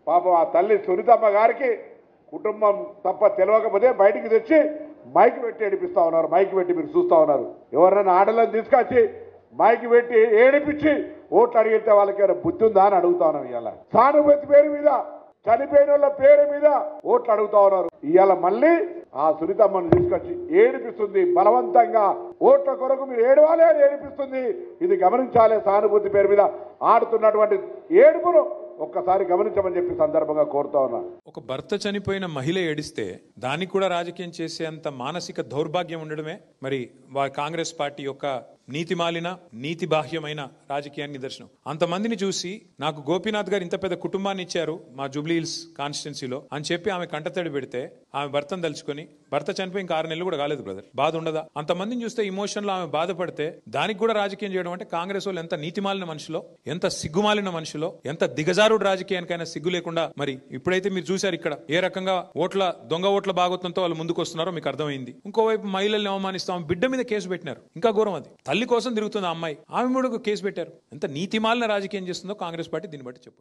పాపం ఆ తల్లి సునీతమ్మ గారికి కుటుంబం తప్ప తెలియకపోతే బయటికి తెచ్చి మైక్ పెట్టి ఏడిపిస్తా ఉన్నారు. మైక్ పెట్టి మీరు చూస్తా ఉన్నారు. ఎవరైనా ఆడలను తీసుకొచ్చి మైక్ పెట్టి ఏడిపించి ఓట్లు అడిగితే వాళ్ళకి ఏమైనా బుద్ధి ఉందా అని అడుగుతా ఉన్నాం. ఇవాళ సానుభూతి పేరు మీద చనిపోయిన వాళ్ళ పేరు మీద ఓట్లు అడుగుతా ఉన్నారు. ఇవాళ మళ్ళీ ఆ సునీతమ్మను తీసుకొచ్చి ఏడిపిస్తుంది. బలవంతంగా ఓట్ల కొరకు మీరు ఏడవాలి అని ఏడిపిస్తుంది. ఇది గమనించాలి. సానుభూతి పేరు మీద ఆడుతున్నటువంటి ఏడుపును ఒక్కసారి గమనించమని చెప్పి సందర్భంగా కోరుతా ఉన్నా. ఒక భర్త చనిపోయిన మహిళ ఏడిస్తే దానికి కూడా రాజకీయం చేసేంత మానసిక దౌర్భాగ్యం ఉండడమే మరి కాంగ్రెస్ పార్టీ యొక్క నీతిమాలిన నీతి బాహ్యమైన రాజకీయాన్ని నిదర్శనం. అంతమందిని చూసి నాకు గోపీనాథ్ గారు ఇంత పెద్ద కుటుంబాన్ని ఇచ్చారు మా జూబ్లీ హిల్స్ కాన్స్టిట్యున్సీలో అని చెప్పి ఆమె కంటతడి పెడితే ఆమె భర్తను తలుచుకొని భర్త చనిపోయి ఇంకా 6 నెలలు కూడా కాలేదు బ్రదర్, బాధ ఉండదా? అంతమందిని చూస్తే ఇమోషన్ లో ఆమె బాధపడితే దానికి కూడా రాజకీయం చేయడం అంటే కాంగ్రెస్ వాళ్ళు ఎంత నీతిమాలిన మనుషులో, ఎంత సిగ్గుమాలిన మనుషులో, ఎంత దిగజారుడు రాజకీయానికైనా సిగ్గు లేకుండా మరి ఇప్పుడైతే మీరు చూశారు ఇక్కడ ఏ రకంగా దొంగ ఓట్ల భాగోత్వంతో వాళ్ళు ముందుకు వస్తున్నారో మీకు అర్థమైంది. ఇంకోవైపు మహిళల్ని అవమానిస్తాం, బిడ్డ మీద కేసు పెట్టినారు. ఇంకా ఘోరం అది. తల్లి కోసం తిరుగుతుంది ఆ అమ్మాయి, ఆమె కూడా కేసు పెట్టారు. ఎంత నీతిమాలిన రాజకీయం చేస్తుందో కాంగ్రెస్ పార్టీ దీన్ని బట్టి చెప్పు.